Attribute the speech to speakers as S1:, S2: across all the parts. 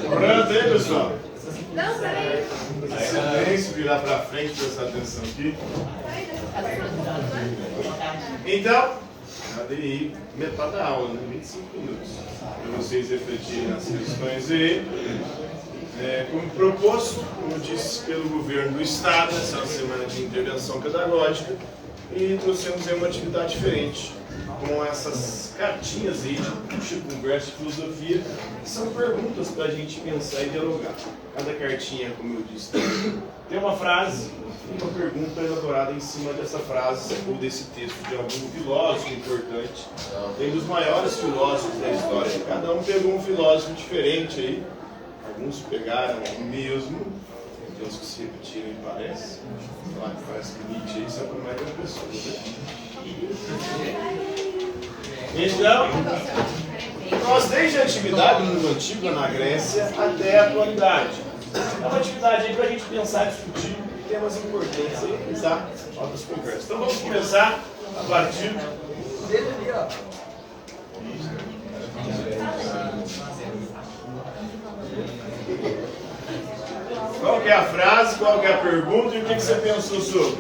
S1: Pronto aí, pessoal?
S2: Não, peraí.
S1: Silêncio, virar pra frente, prestar atenção aqui. Então, cadê metade da aula, né? 25 minutos. Para vocês refletirem nas questões aí. Como proposto, como disse pelo governo do Estado, essa é uma semana de intervenção pedagógica, e trouxemos aí uma atividade diferente, com essas cartinhas aí de puxa, conversa e filosofia, que são perguntas para a gente pensar e dialogar. Cada cartinha, como eu disse, tem uma frase e uma pergunta elaborada em cima dessa frase ou desse texto de algum filósofo importante. Tem dos maiores filósofos da história, cada um pegou um filósofo diferente aí. Alguns pegaram o mesmo, tem uns que se repetiram e parece. Claro que parece que Nietzsche aí só promete uma pessoa, né? Então, nós desde a antiguidade, no mundo antigo, na Grécia, até a atualidade. É uma atividade aí para a gente pensar e discutir temas importantes e realizar outras conversas. Então vamos começar a partir dele ali, ó. Qual que é a frase, qual que é a pergunta e o que você pensou sobre?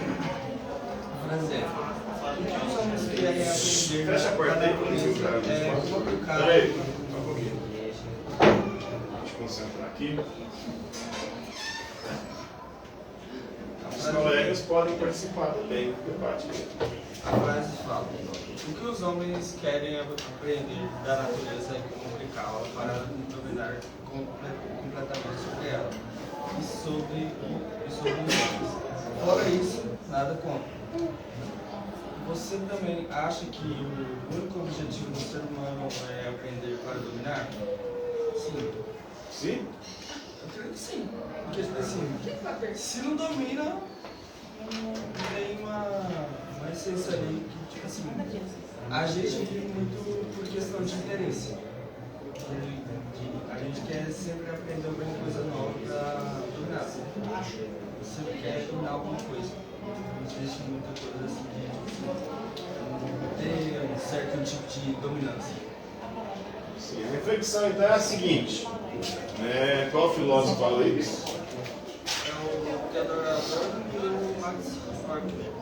S1: Fecha a porta aí para não entrar. Peraí, um pouquinho. Deixa eu concentrar aqui. Os colegas podem participar também do debate.
S3: A frase fala: o que os homens querem aprender da natureza é complicá-la para dominar completamente sobre ela e sobre os homens. Fora isso, nada contra. Você também acha que o único objetivo do ser humano é aprender para dominar? Sim.
S1: Sim?
S3: Eu creio que sim. Porque, tipo assim, se não domina, tem uma essência ali que, tipo assim, a gente vive muito por questão de interesse. A gente quer sempre aprender alguma coisa nova para dominar. Você quer dominar alguma coisa. Existe muita coisa assim de ter um certo tipo de dominância.
S1: Sim, a reflexão então é a seguinte. Qual filósofo fala isso?
S3: É o Theodor Adorno e o Max Horkheimer.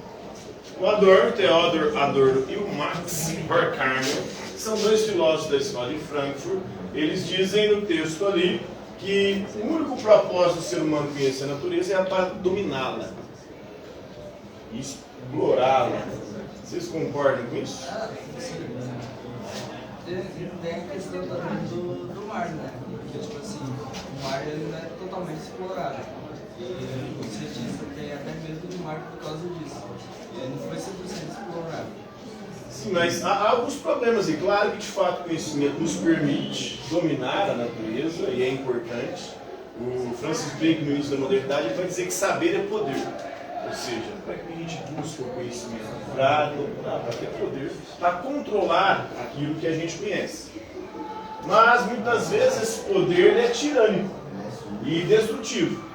S1: O Adorno, Theodor Adorno e o Max Horkheimer são dois filósofos da escola de Frankfurt. Eles dizem no texto ali que o único propósito do ser humano conhecer a natureza é para dominá-la, explorá-la. Vocês concordam com isso?
S3: Tem a questão também do mar, né? Porque, tipo assim, o mar ele não é totalmente explorado. E você diz que tem até medo do mar por causa disso. Ele não foi 100% explorado.
S1: Sim, mas há alguns problemas. E claro que, de fato, o conhecimento nos permite dominar a natureza, e é importante. O Francis Bacon, no início da modernidade, vai dizer que saber é poder. Ou seja, para que a gente busca o conhecimento? Para dominar, para ter poder, para controlar aquilo que a gente conhece. Mas, muitas vezes, esse poder é tirânico e destrutivo.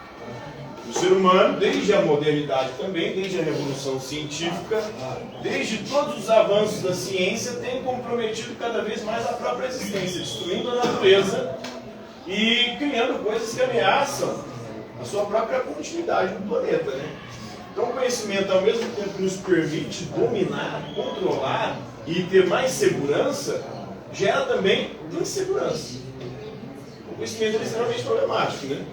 S1: O ser humano, desde a modernidade também, desde a revolução científica, desde todos os avanços da ciência, tem comprometido cada vez mais a própria existência, destruindo a natureza e criando coisas que ameaçam a sua própria continuidade no planeta, né? Então o conhecimento, ao mesmo tempo que nos permite dominar, controlar e ter mais segurança, gera também insegurança. O conhecimento é extremamente problemático, né?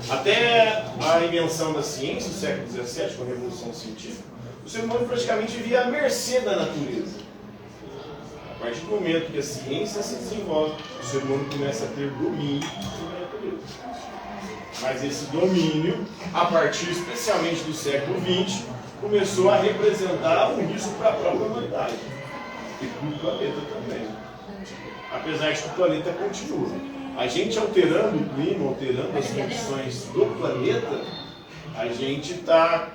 S1: Até a invenção da ciência, no século XVII, com a Revolução Científica, o ser humano praticamente vivia à mercê da natureza. A partir do momento que a ciência se desenvolve, o ser humano começa a ter domínio sobre a natureza. Mas esse domínio, a partir especialmente do século XX, começou a representar um risco para a própria humanidade. E para o planeta também. Apesar de que o planeta continua. A gente alterando o clima, alterando as condições do planeta, a gente está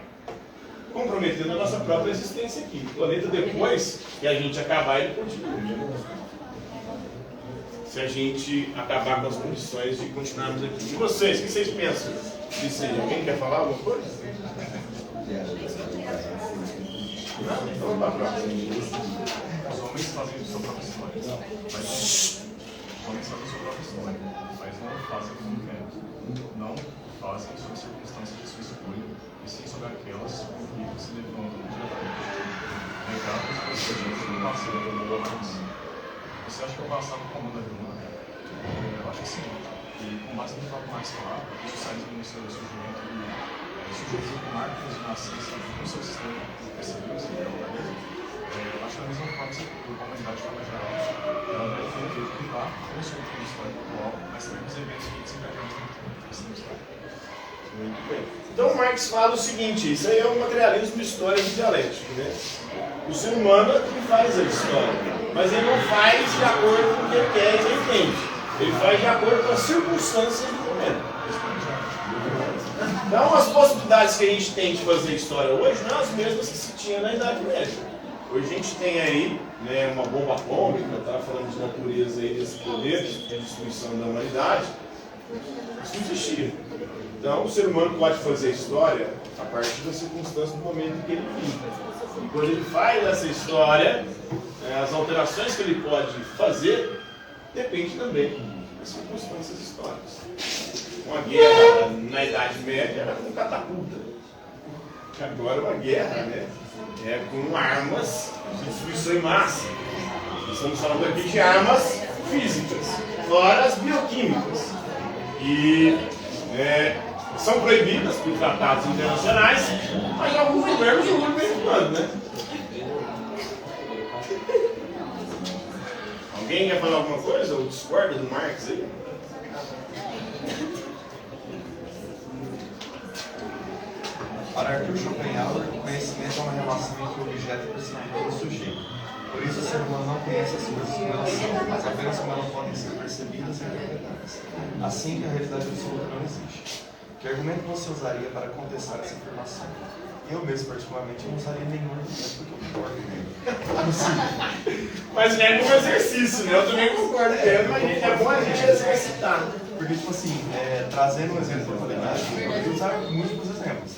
S1: comprometendo a nossa própria existência aqui. O planeta, depois que a gente acabar, ele continua. Se a gente acabar com as condições de continuarmos aqui. E vocês, o que vocês pensam disso aí? Alguém quer falar alguma coisa? Não? Então vamos para a próxima.
S4: Os homens fazem sua própria história. Mas os homens
S2: fazem como querem. Não fazem sob circunstâncias de sua escolha, e sim sobre aquelas com que se levantam diretamente. Negados e procedentes do passado da boa condição. Você acha que o passado comanda a vida? Eu acho que sim. E com base no próprio Marx falar, isso sai no seu surgimento e surgiu com marcos na ciência no seu sistema de percebência e organismo. Eu acho que da mesma forma que a humanidade de forma geral, ela deve ter que lidar com o seu tempo histórico atual, mas também com os eventos que se encaixam nesse tempo histórico.
S1: Muito bem. Então Marx fala o seguinte, isso aí é um materialismo histórico dialético, né? O ser humano é que faz a história, mas ele não faz de acordo com o que ele quer e ele entende. Ele faz de acordo com as circunstâncias do momento. Então as possibilidades que a gente tem de fazer história hoje não são as mesmas que se tinha na Idade Média. Hoje a gente tem aí, né, uma bomba atômica, está falando de natureza aí desse poder de destruição da humanidade. Isso não existia. Então o ser humano pode fazer história a partir das circunstâncias do momento em que ele vive. E quando ele faz essa história, as alterações que ele pode fazer depende também das circunstâncias históricas. Uma guerra na Idade Média era com catapulta. Agora uma guerra, né, é com armas de destruição em massa. Estamos falando aqui de armas físicas, fora as bioquímicas. E são proibidas por tratados internacionais, mas alguns governos usam de vez em quando, né? Alguém quer falar alguma coisa? Ou discorda do Marx aí?
S4: Para Arthur Schopenhauer, o conhecimento é uma relação entre o objeto percebido e o sujeito. Por isso, o ser humano não conhece as coisas como elas são, mas apenas como elas podem ser percebidas e interpretadas. Assim que a realidade absoluta não existe. Que argumento você usaria para contestar essa afirmação? Eu mesmo, particularmente, não usaria nenhum argumento, porque eu concordo com ele.
S1: Mas é um exercício, né? Eu também concordo com ele, mas é bom a gente exercitar.
S4: Porque, tipo assim, trazendo um exemplo da qualidade, eu poderia usar múltiplos exemplos.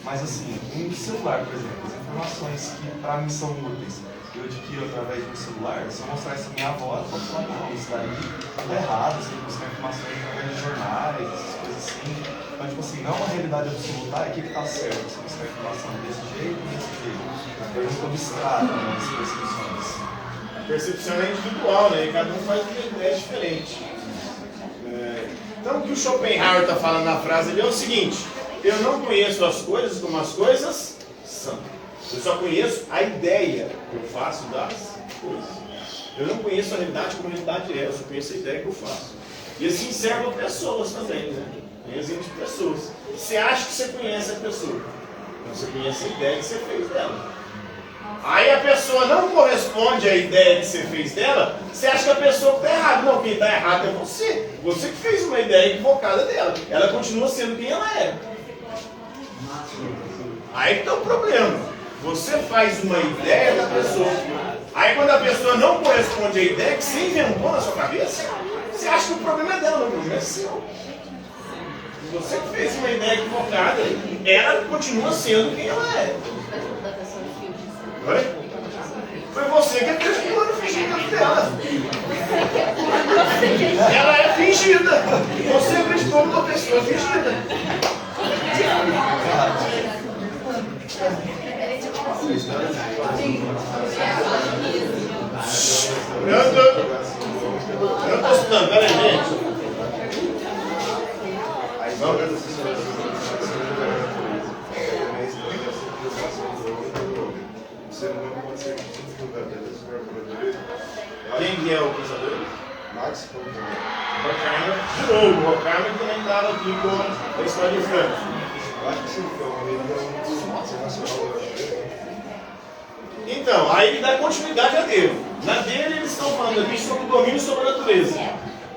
S4: Mas, assim, um celular, por exemplo, as informações que para mim são úteis, eu adquiro através de um celular, se eu mostrar isso à minha avó, ela pode falar, não, isso daí tá errado, você tem que buscar informações através de jornais, essas coisas assim. Então, tipo assim, não é uma realidade absoluta, o que está certo, você buscar informação desse jeito e desse jeito. É muito abstrato, né, as percepções.
S1: A percepção é individual, né? E cada um faz uma ideia diferente. Então, o que o Schopenhauer está falando na frase ali é o seguinte: eu não conheço as coisas como as coisas são. Eu só conheço a ideia que eu faço das coisas. Eu não conheço a realidade como a realidade é, eu só conheço a ideia que eu faço. E assim serve a pessoas também, né? Tem exemplo de pessoas. Você acha que você conhece a pessoa, então você conhece a ideia que você fez dela. Aí a pessoa não corresponde à ideia que você fez dela, você acha que a pessoa está errada. Não, quem está errado é você. Você que fez uma ideia equivocada dela. Ela continua sendo quem ela é. Aí está o problema. Você faz uma ideia da pessoa. Aí quando a pessoa não corresponde à ideia que você inventou na sua cabeça, você acha que o problema é dela, não, o problema é seu. Você que fez uma ideia equivocada, ela continua sendo quem ela é. Oi? Foi você que fez o plano fingido dela. Ela é fingida. Você acreditou numa pessoa fingida. Eu estou estudando, peraí, gente. Quem é o pensador?
S5: Max
S1: Horkheimer. De novo, o Horkheimer também estava aqui com a história de Frankfurt.
S5: Eu acho que sim, foi uma reunião internacional.
S1: Então, aí ele dá continuidade a dele. Na dele eles estão falando aqui sobre o domínio sobre a natureza.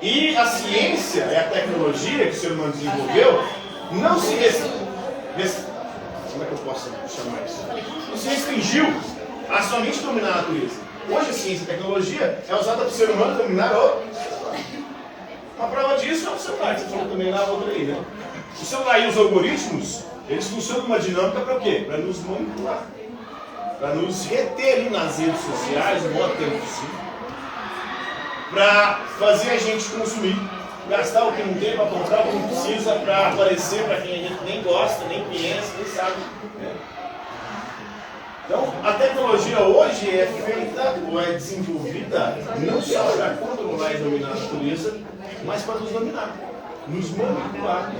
S1: E a ciência e a tecnologia que o ser humano desenvolveu não se como é que eu posso chamar isso? Não se restringiu a somente dominar a natureza. Hoje a ciência e a tecnologia é usada para o ser humano dominar o... Uma prova disso é o celular, que você falou também na outra aí, né? O celular e os algoritmos, eles funcionam numa dinâmica para o quê? Para nos manipular. Para nos reter ali nas redes sociais, no modo tempo possível. Para fazer a gente consumir. gastar o que não tem para comprar o que não precisa para aparecer para quem a gente nem gosta, nem conhece, nem sabe. Né? Então, a tecnologia hoje é feita ou é desenvolvida não só para controlar e dominar a natureza, mas para nos dominar, nos manipular.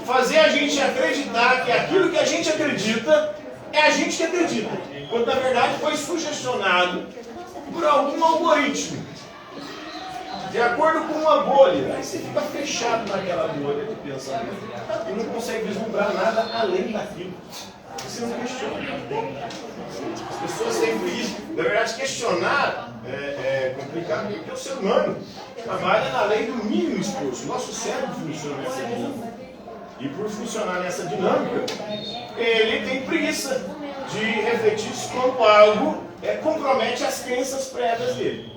S1: Fazer a gente acreditar que aquilo que a gente acredita é a gente que acredita, quando na verdade foi sugestionado por algum algoritmo, de acordo com uma bolha. Aí você fica fechado naquela bolha de pensamento e não consegue vislumbrar nada além daquilo. Você não questiona. As pessoas sempre isso. Na verdade, questionar é complicado porque o ser humano trabalha na lei do mínimo esforço. Nosso cérebro funciona nessa dinâmica. E por funcionar nessa dinâmica, ele tem preguiça de refletir quando algo compromete as crenças prévias dele.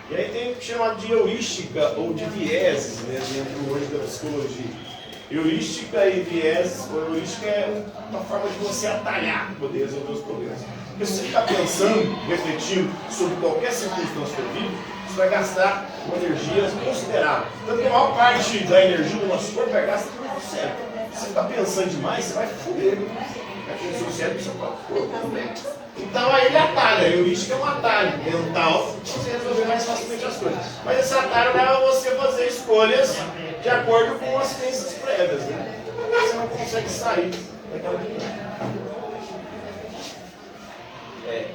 S1: E aí tem o que chamar de heurística ou de vieses, né, dentro hoje da psicologia. Heurística e vieses, heurística é uma forma de você atalhar poder resolver os problemas. Porque se você ficar pensando, refletindo sobre qualquer circunstância da vida, você vai gastar uma energia considerável. Tanto que a maior parte da energia do nosso corpo é gasta no nosso cérebro. Se você ficar pensando demais, você vai foder o seu cérebro e o seu próprio corpo também. Então aí ele atalha, a heurística é um atalho mental para você resolver mais facilmente as coisas. Mas esse atalho leva você a fazer escolhas de acordo com as crenças prévias, né? Você não consegue sair daquela dinâmica.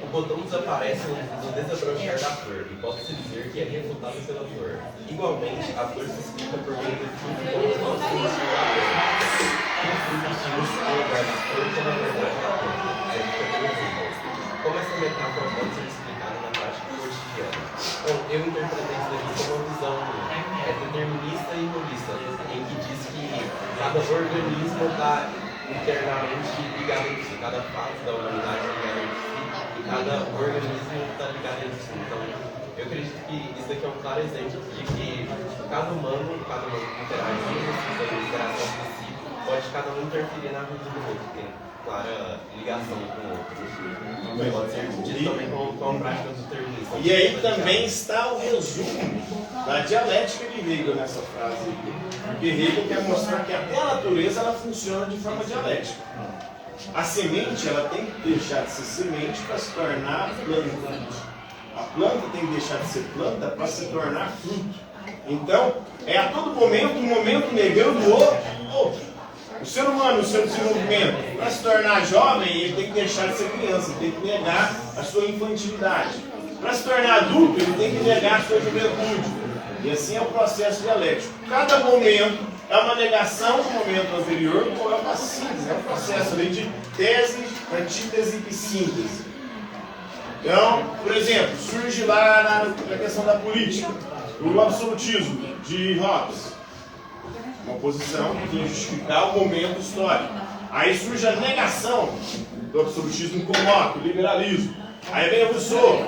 S6: O botão desaparece no desabrochar da flor, e pode-se dizer que é refutado pela flor. Igualmente, a flor se explica por meio do fruto como o nosso o fruto se busca o lugar da flor como a verdade da planta, a época do fruto. Como essa metáfora pode ser explicada na prática cotidiana? Bom, eu interpretei isso daqui como uma visão determinista e holista, em que diz que cada organismo está internamente ligado entre si, cada fase da humanidade é ligada entre si, e cada organismo está ligado entre si. Então, eu acredito que isso daqui é um claro exemplo de que cada humano interagindo, interação entre si, pode cada um interferir na vida do outro, tem clara ligação com o outro. Pode ser dito também com a prática do determinismo.
S1: E aí também está o resumo da dialética de Hegel nessa frase. Porque Hegel quer mostrar que até a natureza ela funciona de forma dialética. A semente ela tem que deixar de ser semente para se tornar planta. A planta tem que deixar de ser planta para se tornar fruto. Então, é a todo momento um momento negando o outro. O ser humano, o seu desenvolvimento, para se tornar jovem, ele tem que deixar de ser criança, ele tem que negar a sua infantilidade. Para se tornar adulto, ele tem que negar a sua juventude. E assim é o processo dialético. Cada momento é uma negação do momento anterior, ou é uma síntese, é um processo ali de tese, antítese e síntese. Então, por exemplo, surge lá na questão da política, o absolutismo de Hobbes. Uma posição que tem que justificar o momento histórico. Aí surge a negação do absolutismo com Locke, o liberalismo. Aí vem o Rousseau,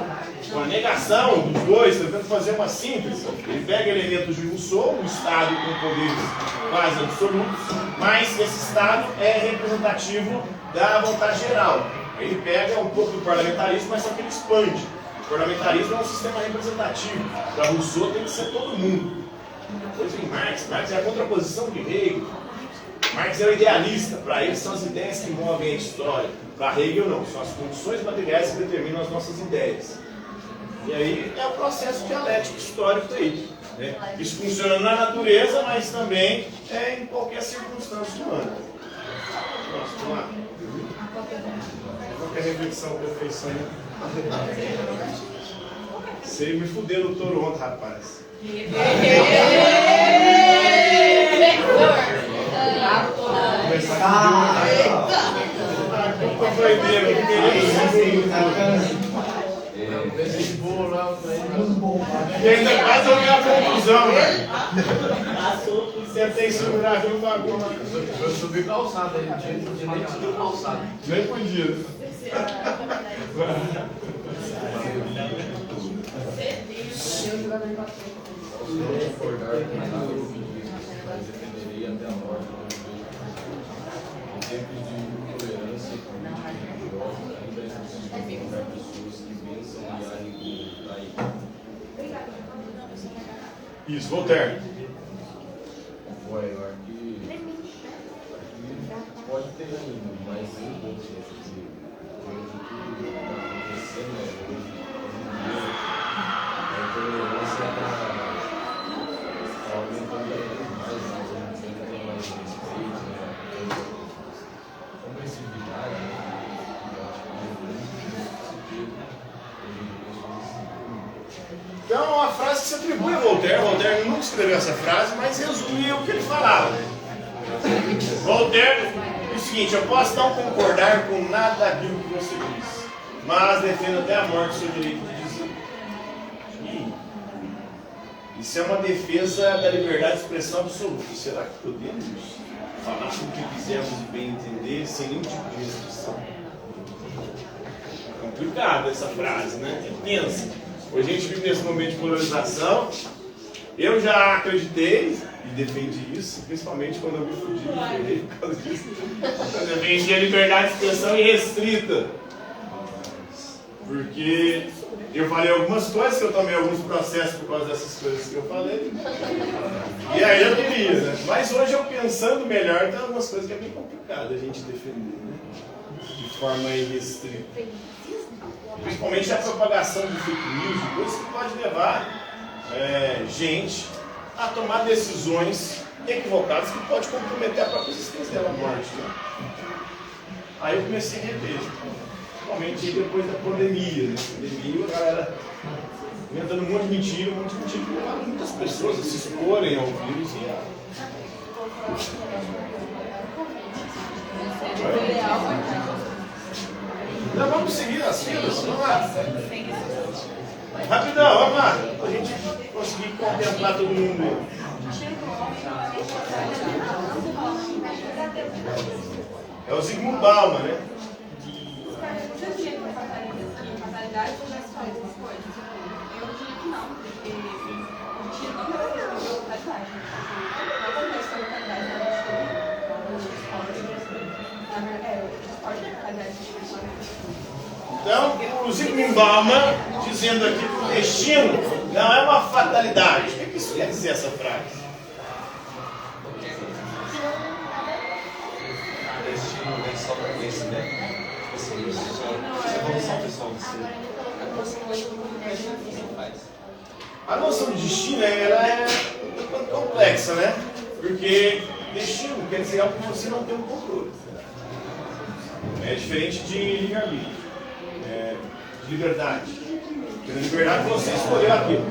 S1: com a negação dos dois, tentando fazer uma síntese. Ele pega elementos de Rousseau, um Estado com poderes quase absolutos, mas esse Estado é representativo da vontade geral. Ele pega um pouco do parlamentarismo, mas só que ele expande. O parlamentarismo é um sistema representativo. Para Rousseau tem que ser todo mundo. Depois vem Marx é a contraposição de Hegel. Marx é o idealista, para ele são as ideias que movem a história. Para Hegel não, são as condições materiais que determinam as nossas ideias. E aí é o processo dialético histórico aí. Né? Isso funciona na natureza, mas também em qualquer circunstância humana. Nossa, vamos lá. Qualquer reflexão, perfeição. Você me fudeu no touro ontem, rapaz. Culpa foi dele, eu queria e ainda quase eu vi a conclusão, velho. Tentei segurar, viu o bagulho.
S5: Eu subi calçado aí, não tinha nem subido calçado.
S1: Nem podia.
S5: Se não concordar com nada do que diz, mas defenderei até a morte em tempos de intolerância e política religiosa, ainda é possível encontrar pessoas que pensam e agem como daí.
S1: Isso, Voltaire.
S5: Ué, eu acho que pode ter ainda, mas sem dúvida que hoje o que está acontecendo hoje em dia a tolerância está aumentando cada vez mais, né? A gente tem que ter mais respeito, né? Compreensibilidade, né? Eu acho que é muito sentido hoje em dia as coisas.
S1: Então, é uma frase que se atribui a Voltaire. Voltaire nunca escreveu essa frase, mas resumia o que ele falava. Voltaire diz o seguinte: eu posso não concordar com nada daquilo que você diz, mas defendo até a morte o seu direito de dizer. E isso é uma defesa da liberdade de expressão absoluta. Será que podemos falar o que quisermos e bem entender sem nenhum tipo de restrição? É complicada essa frase, né? É tensa. Hoje a gente vive nesse momento de polarização. Eu já acreditei e defendi isso, principalmente quando eu me fudi e ferrei por causa disso. Eu defendi a liberdade de expressão irrestrita. Porque eu falei algumas coisas, que eu tomei alguns processos por causa dessas coisas que eu falei. E aí eu queria, né? Mas hoje eu pensando melhor, tem algumas coisas que é bem complicado a gente defender, né? De forma irrestrita. Principalmente a propagação de fake news, coisas que pode levar gente a tomar decisões equivocadas que pode comprometer a própria existência dela, a morte. Né? Aí eu comecei a rever, principalmente depois da pandemia. Né? Pandemia, a galera inventando um monte de mentira que levaram muitas pessoas a se exporem ao vírus e Então vamos seguir as filas, vamos lá. Rapidão, vamos lá. Pra gente conseguir contemplar todo mundo. É o Zygmunt Bauman, né? Então, o Zygmunt Bauman dizendo aqui que o destino não é uma fatalidade. O que isso quer dizer, essa frase?
S4: O destino vem só para conhecimento. Assim, isso é evolução pessoal de ser.
S1: A noção de destino ela é um pouco complexa, né? Porque destino quer dizer algo que você não tem um controle. É diferente de livre-arbítrio, de liberdade. Porque na liberdade você escolheu aquilo.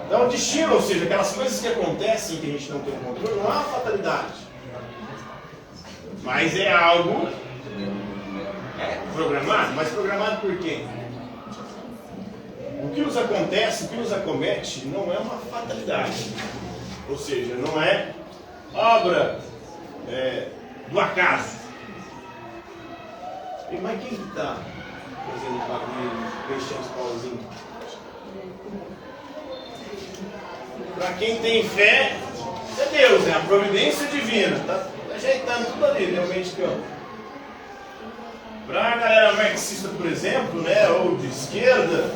S1: Então, o destino, ou seja, aquelas coisas que acontecem que a gente não tem um controle, não é uma fatalidade. Mas é algo programado. Mas programado por quem? O que nos acontece, o que nos acomete, não é uma fatalidade. Ou seja, não é obra do acaso. Mas quem está fazendo o bagulho, mexendo os pauzinhos? Para quem tem fé, é Deus, é a providência divina. Está ajeitando tudo ali, realmente. Para a galera marxista, por exemplo, né, ou de esquerda,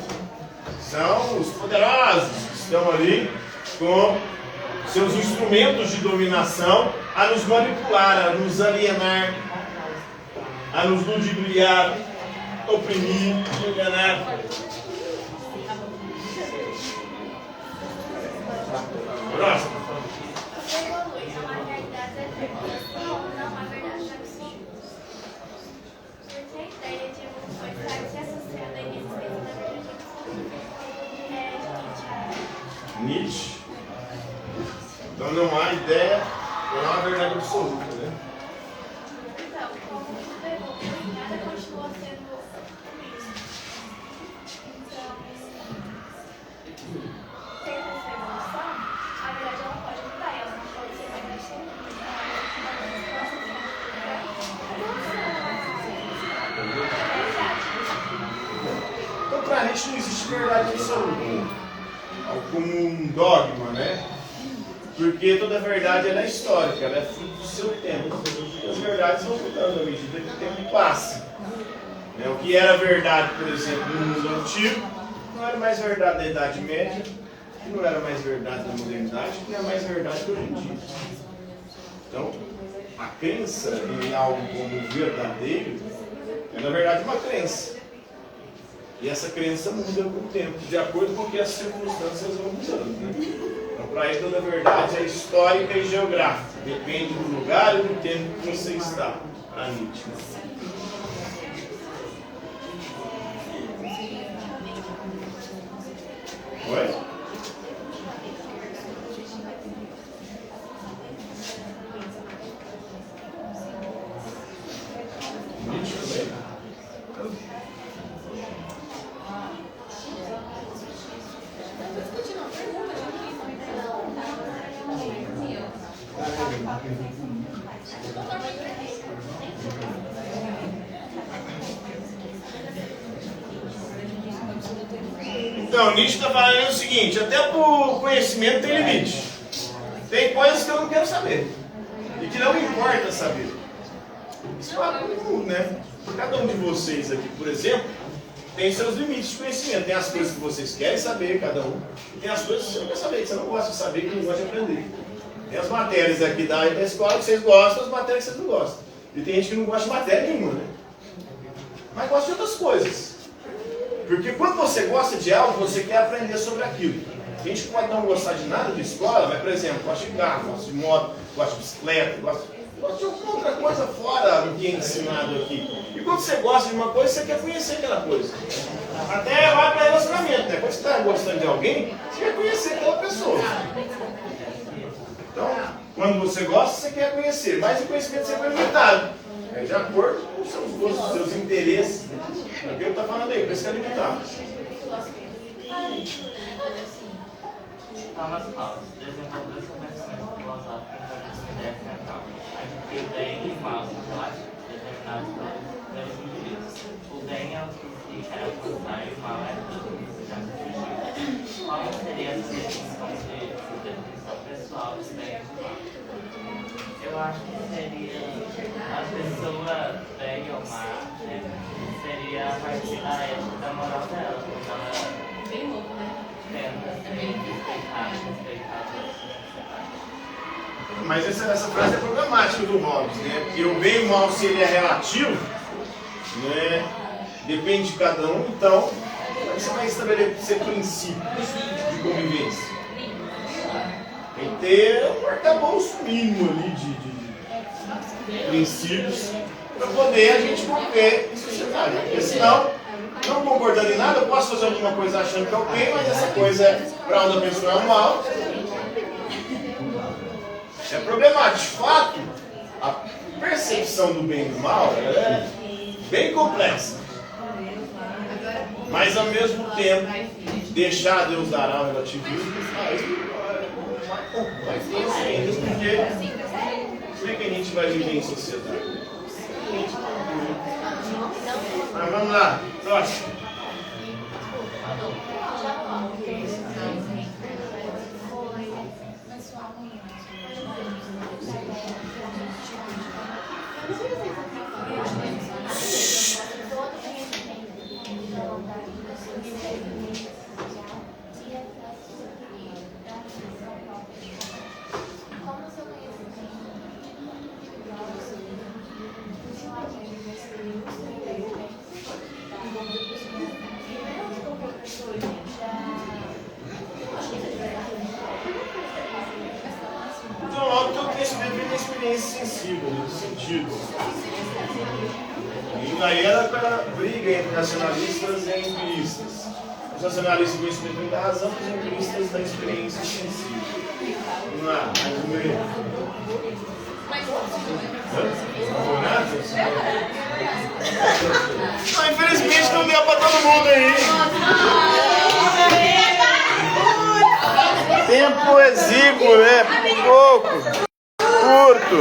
S1: são os poderosos que estão ali com seus instrumentos de dominação a nos manipular, a nos alienar, a nos ludibriar, oprimir, enganar. Próximo. Nietzsche. Então não há ideia, não há verdade absoluta, né?
S7: Então, como tudo evolui, nada continua sendo o mesmo. Então, tendo essa evolução, a verdade ela pode mudar, ela não pode ser mais absoluta.
S1: Então, para a gente não existe verdade absoluta, como um dogma, né? Porque toda verdade ela é histórica, ela é fruto do seu tempo. As verdades vão mudando à medida que o tempo passa. O que era verdade, por exemplo, no mundo antigo, não era mais verdade na Idade Média, que não era mais verdade na modernidade, que não é mais verdade hoje em dia. Então, a crença em algo como verdadeiro é, na verdade, uma crença. E essa crença muda com o tempo, de acordo com o que as circunstâncias vão mudando. Né? Então, para ele, toda a verdade é histórica e geográfica. Depende do lugar e do tempo que você está. Para Nietzsche. Oi? Então, Nietzsche está falando o seguinte, até por conhecimento tem limite. Tem coisas que eu não quero saber. E que não importa saber. Isso vale para todo mundo, né? Cada um de vocês aqui, por exemplo, tem seus limites de conhecimento. Tem as coisas que vocês querem saber, cada um. E tem as coisas que você não quer saber, que você não gosta de saber, que não gosta de aprender. Tem as matérias aqui da escola que vocês gostam, as matérias que vocês não gostam. E tem gente que não gosta de matéria nenhuma, né? Mas gosta de outras coisas. Porque quando você gosta de algo, você quer aprender sobre aquilo. Tem gente que pode não gostar de nada de escola, mas, por exemplo, gosta de carro, gosta de moto, gosta de bicicleta, gosta de alguma outra coisa fora do que é ensinado aqui. E quando você gosta de uma coisa, você quer conhecer aquela coisa. Até vai para relacionamento, né? Quando você está gostando de alguém, você quer conhecer aquela pessoa. Então, quando você gosta, você quer conhecer. Mas o conhecimento sempre é limitado. É de acordo com os seus gostos, os seus interesses. É o que eu estou falando aí, por isso que é limitado.
S8: Thomas Hobbes desenvolveu seu pensamento filosófico em torno de ideia central, que o bem e o mal são relativos, determinados pelos indivíduos. O bem é o que se quer alcançar e o mal é tudo que se já fugiu. Qual seria a definição pessoal do bem e do mal? Eu acho que seria a pessoa bem ou má, né? Seria a partir da ética da moral dela, quando ela
S7: Bem louco, né?
S8: tenta respeitar
S1: Mas essa frase é problemática do Hobbes, né? Porque o bem e o mal, se ele é relativo, né? Depende de cada um, então você vai estabelecer princípios de convivência. Tem que ter um arcabouço mínimo ali de princípios para poder a gente conviver em sociedade. Porque senão, não concordando em nada, eu posso fazer alguma coisa achando que é o bem, mas essa coisa para outra pessoa é o mal. É problemático. De fato, a percepção do bem e do mal é bem complexa. Mas ao mesmo tempo, deixar Deus dará o relativismo, aí vai ter ainda, porque como é que a gente vai viver em sociedade? Mas vamos lá, próximo. Então, logo que eu percebi a experiência sensível, nesse sentido. E daí era para briga entre nacionalistas e empiristas. Os nacionalistas do conhecimento da razão, os empiristas da experiência sensível. Vamos lá, mais um meio. Não, infelizmente não deu para todo mundo aí. Tempo exíguo, né? Pouco. Curto.